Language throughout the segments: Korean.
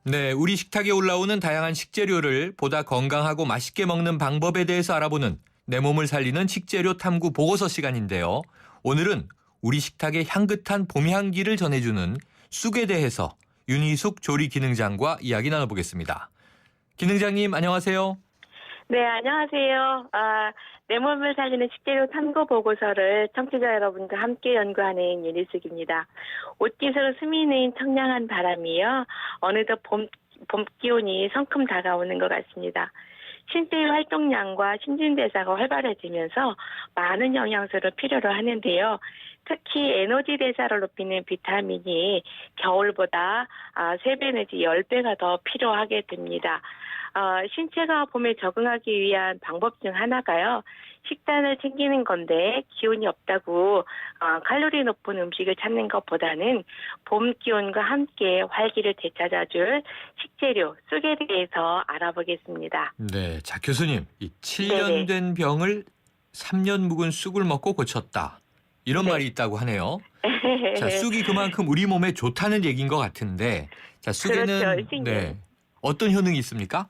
네, 우리 식탁에 올라오는 다양한 식재료를 보다 건강하고 맛있게 먹는 방법에 대해서 알아보는 내 몸을 살리는 식재료 탐구 보고서 시간인데요. 오늘은 우리 식탁의 향긋한 봄 향기를 전해주는 쑥에 대해서 윤희숙 조리 기능장과 이야기 나눠보겠습니다. 기능장님 안녕하세요. 네, 안녕하세요. 내 몸을 살리는 식재료 탐구 보고서를 청취자 여러분과 함께 연구하는 윤희숙입니다. 옷깃으로 스미는 청량한 바람이요. 어느덧 봄 기온이 성큼 다가오는 것 같습니다. 신체의 활동량과 신진대사가 활발해지면서 많은 영양소를 필요로 하는데요. 특히 에너지 대사를 높이는 비타민이 겨울보다 3배 내지 10배가 더 필요하게 됩니다. 신체가 봄에 적응하기 위한 방법 중 하나가요. 식단을 챙기는 건데 기운이 없다고 칼로리 높은 음식을 찾는 것보다는 봄 기온과 함께 활기를 되찾아줄 식재료 쑥에 대해서 알아보겠습니다. 네, 자 교수님, 이 7년 네네. 된 병을 3년 묵은 쑥을 먹고 고쳤다. 이런 네. 말이 있다고 하네요. 자, 쑥이 그만큼 우리 몸에 좋다는 얘기인 것 같은데, 자, 쑥에는 그렇죠, 선생님. 네, 어떤 효능이 있습니까?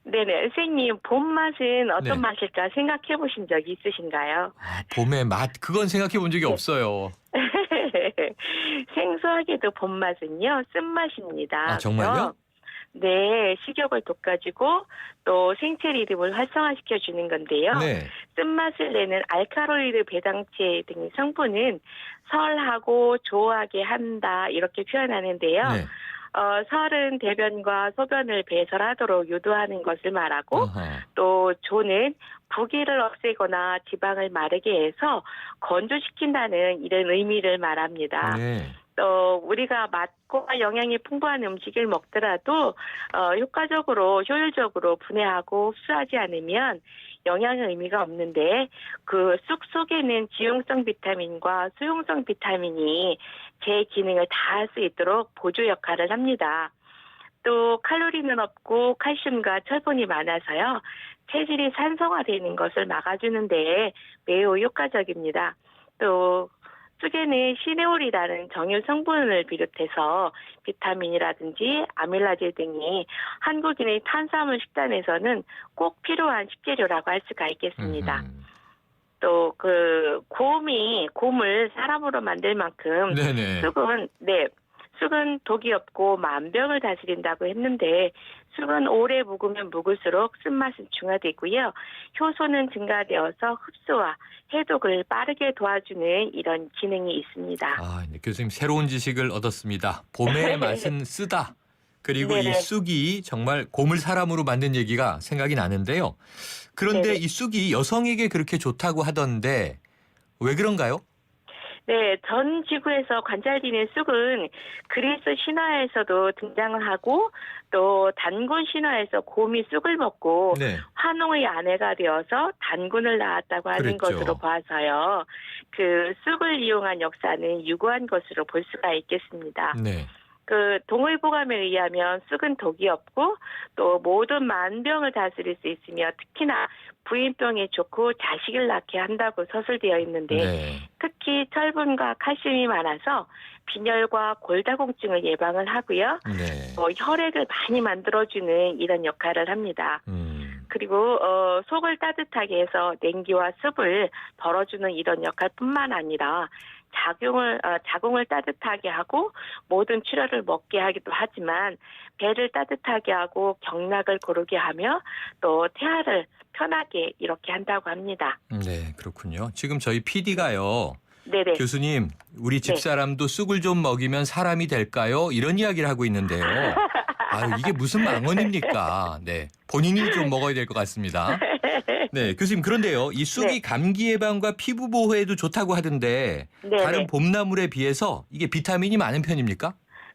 네네. 선생님, 봄 맛은 어떤 네. 맛일까 생각해 보신 적이 있으신가요? 봄의 맛, 그건 생각해 본 적이 네. 없어요. 생소하게도 봄 맛은요, 쓴맛입니다. 아, 정말요? 네, 식욕을 돋궈주고 또 생체 리듬을 활성화시켜 주는 건데요. 네. 쓴맛을 내는 알카로이드 배당체 등의 성분은 설하고 조하게 한다 이렇게 표현하는데요. 네. 설은 대변과 소변을 배설하도록 유도하는 것을 말하고 어허. 또 조는 부기를 없애거나 지방을 마르게 해서 건조시킨다는 이런 의미를 말합니다. 네. 또 우리가 맛과 영양이 풍부한 음식을 먹더라도 효율적으로 분해하고 흡수하지 않으면 영양의 의미가 없는데 그 쑥 속에는 지용성 비타민과 수용성 비타민이 제 기능을 다할 수 있도록 보조 역할을 합니다. 또 칼로리는 없고 칼슘과 철분이 많아서요. 체질이 산성화되는 것을 막아주는데 매우 효과적입니다. 또 쑥에는 시네올이라는 정유 성분을 비롯해서 비타민이라든지 아밀라제 등이 한국인의 탄수화물 식단에서는 꼭 필요한 식재료라고 할 수가 있겠습니다. 또 곰을 사람으로 만들 만큼 네네. 쑥은 독이 없고 만병을 다스린다고 했는데 쑥은 오래 묵으면 묵을수록 쓴맛은 중화되고요. 효소는 증가되어서 흡수와 해독을 빠르게 도와주는 이런 기능이 있습니다. 아, 네, 교수님 새로운 지식을 얻었습니다. 봄의 맛은 쓰다. 그리고 이 네네. 쑥이 정말 곰을 사람으로 만든 얘기가 생각이 나는데요. 그런데 네네. 이 쑥이 여성에게 그렇게 좋다고 하던데 왜 그런가요? 네, 전 지구에서 관찰되는 쑥은 그리스 신화에서도 등장을 하고 또 단군 신화에서 곰이 쑥을 먹고 네. 환웅의 아내가 되어서 단군을 낳았다고 하는 그랬죠. 것으로 봐서요. 그 쑥을 이용한 역사는 유구한 것으로 볼 수가 있겠습니다. 네. 동의보감에 의하면 쑥은 독이 없고 또 모든 만병을 다스릴 수 있으며 특히나 부인병에 좋고 자식을 낳게 한다고 서술되어 있는데 네. 특히 철분과 칼슘이 많아서 빈혈과 골다공증을 예방을 하고요. 네. 혈액을 많이 만들어주는 이런 역할을 합니다. 그리고 속을 따뜻하게 해서 냉기와 습을 덜어주는 이런 역할뿐만 아니라 자궁을 따뜻하게 하고 모든 출혈을 먹게 하기도 하지만 배를 따뜻하게 하고 경락을 고르게 하며 또 태아를 편하게 이렇게 한다고 합니다. 네, 그렇군요. 지금 저희 PD가요. 네네. 교수님, 우리 집사람도 쑥을 좀 먹이면 사람이 될까요? 이런 이야기를 하고 있는데요. 아유, 이게 무슨 망언입니까? 네, 본인이 좀 먹어야 될 것 같습니다. 네, 교수님 그런데요. 이 쑥이 네. 감기 예방과 피부 보호에도 좋다고 하던데 네네. 다른 봄나물에 비해서 이게 비타민이 많은 편입니까?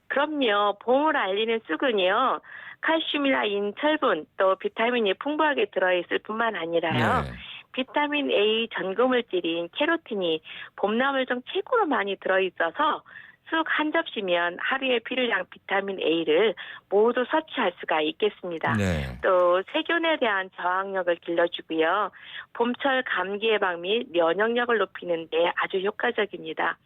그럼요. 봄을 알리는 쑥은요. 칼슘이나 인, 철분, 또 비타민이 풍부하게 들어있을 뿐만 아니라요. 네. 비타민 A 전구물질인 케로틴이 봄나물 중 최고로 많이 들어있어서 쑥 한 접시면 하루에 필요량 비타민 A를 모두 섭취할 수가 있겠습니다. 네. 또 세균에 대한 저항력을 길러주고요. 봄철 감기 예방 및 면역력을 높이는 데 아주 효과적입니다.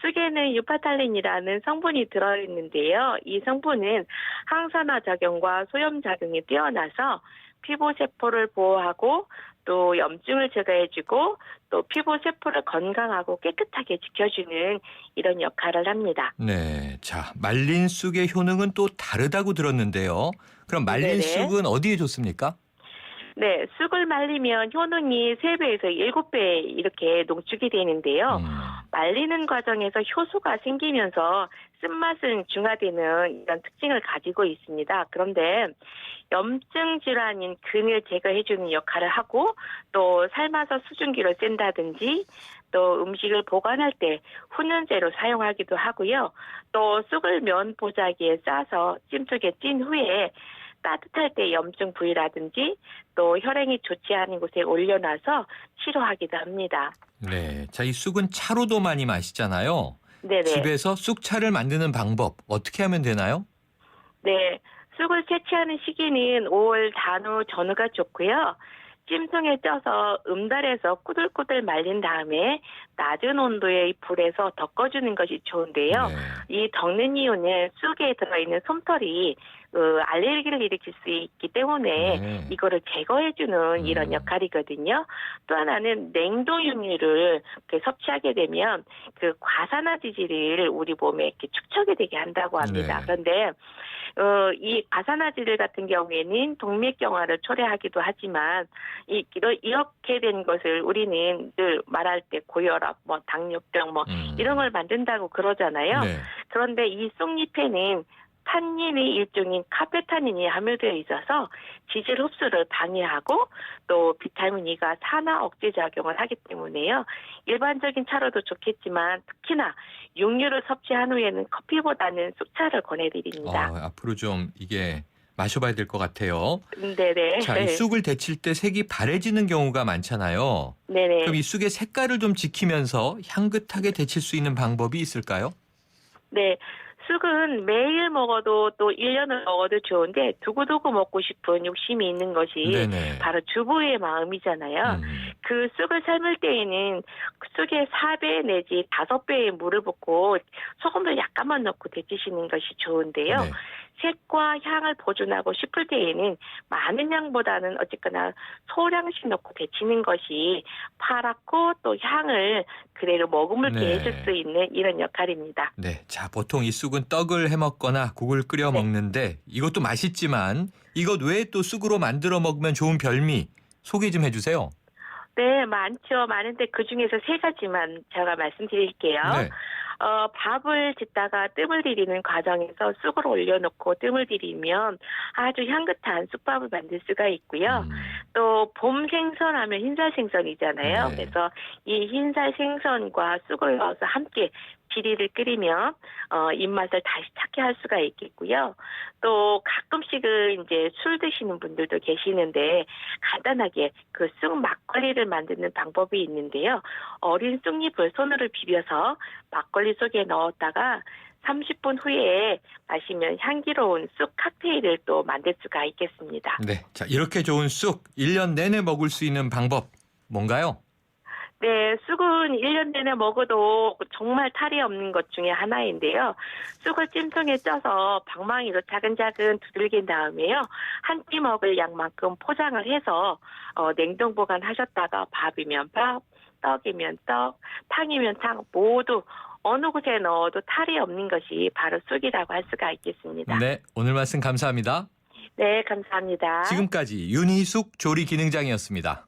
쑥에는 유파탈린이라는 성분이 들어있는데요. 이 성분은 항산화 작용과 소염 작용이 뛰어나서 피부 세포를 보호하고 또 염증을 제거해주고 또 피부 세포를 건강하고 깨끗하게 지켜주는 이런 역할을 합니다. 네. 자, 말린 쑥의 효능은 또 다르다고 들었는데요. 그럼 말린 네네. 쑥은 어디에 좋습니까? 네, 쑥을 말리면 효능이 3배에서 7배 이렇게 농축이 되는데요. 말리는 과정에서 효소가 생기면서 쓴맛은 중화되는 이런 특징을 가지고 있습니다. 그런데 염증 질환인 근을 제거해주는 역할을 하고 또 삶아서 수증기로 뗀다든지 또 음식을 보관할 때 훈연제로 사용하기도 하고요. 또 쑥을 면 보자기에 싸서 찜 속에 찐 후에 따뜻할 때 염증 부위라든지 또 혈행이 좋지 않은 곳에 올려놔서 치료하기도 합니다. 네. 자, 이 쑥은 차로도 많이 마시잖아요. 네네. 집에서 쑥차를 만드는 방법 어떻게 하면 되나요? 네. 쑥을 채취하는 시기는 5월 단후 전후가 좋고요. 찜통에 쪄서 음달에서 꾸들꾸들 말린 다음에 낮은 온도의 불에서 덮어주는 것이 좋은데요. 네. 이 덮는 이유는 쑥에 들어있는 솜털이 알레르기를 일으킬 수 있기 때문에 네. 이거를 제거해주는 이런 역할이거든요. 또 하나는 냉동육류를 이렇게 섭취하게 되면 그 과산화지질을 우리 몸에 이렇게 축적이 되게 한다고 합니다. 네. 그런데 이 과산화지질 같은 경우에는 동맥경화를 초래하기도 하지만 이렇게 된 것을 우리는 늘 말할 때 고혈압, 뭐 당뇨병, 뭐 이런 걸 만든다고 그러잖아요. 네. 그런데 이 쑥잎에는 탄닌의 일종인 카페타닌이 함유되어 있어서 지질 흡수를 방해하고 또 비타민 E가 산화 억제 작용을 하기 때문에요. 일반적인 차로도 좋겠지만 특히나 육류를 섭취한 후에는 커피보다는 쑥차를 권해드립니다. 앞으로 좀 이게 마셔봐야 될 것 같아요. 네네. 자, 이 쑥을 데칠 때 색이 바래지는 경우가 많잖아요. 네네. 그럼 이 쑥의 색깔을 좀 지키면서 향긋하게 데칠 수 있는 방법이 있을까요? 네. 쑥은 매일 먹어도 또 1년을 먹어도 좋은데 두고두고 먹고 싶은 욕심이 있는 것이 네네. 바로 주부의 마음이잖아요. 그 쑥을 삶을 때에는 쑥의 4배 내지 5배의 물을 붓고 소금을 약간만 넣고 데치시는 것이 좋은데요. 네. 색과 향을 보존하고 싶을 때에는 많은 양보다는 어쨌거나 소량씩 넣고 데치는 것이 파랗고 또 향을 그대로 머금을게 네. 해줄 수 있는 이런 역할입니다. 네. 자, 보통 이 쑥은 떡을 해 먹거나 국을 끓여 네. 먹는데 이것도 맛있지만 이것 외에 또 쑥으로 만들어 먹으면 좋은 별미 소개 좀 해주세요. 네, 많죠. 많은데 그중에서 3가지만 제가 말씀드릴게요. 네. 밥을 짓다가 뜸을 들이는 과정에서 쑥을 올려놓고 뜸을 들이면 아주 향긋한 쑥밥을 만들 수가 있고요. 또 봄 생선하면 흰살 생선이잖아요. 네. 그래서 이 흰살 생선과 쑥을 넣어서 함께 지리를 끓이면 입맛을 다시 찾게 할 수가 있겠고요. 또 가끔씩은 이제 술 드시는 분들도 계시는데 간단하게 그 쑥 막걸리를 만드는 방법이 있는데요. 어린 쑥잎을 손으로 비벼서 막걸리 속에 넣었다가 30분 후에 마시면 향기로운 쑥 칵테일을 또 만들 수가 있겠습니다. 네. 자, 이렇게 좋은 쑥 1년 내내 먹을 수 있는 방법 뭔가요? 네, 쑥은 1년 내내 먹어도 정말 탈이 없는 것 중에 하나인데요. 쑥을 찜통에 쪄서 방망이로 차근차근 두들긴 다음에요. 한 끼 먹을 양만큼 포장을 해서 냉동 보관하셨다가 밥이면 밥, 떡이면 떡, 탕이면 탕 모두 어느 곳에 넣어도 탈이 없는 것이 바로 쑥이라고 할 수가 있겠습니다. 네. 오늘 말씀 감사합니다. 네, 감사합니다. 지금까지 윤희숙 조리기능장이었습니다.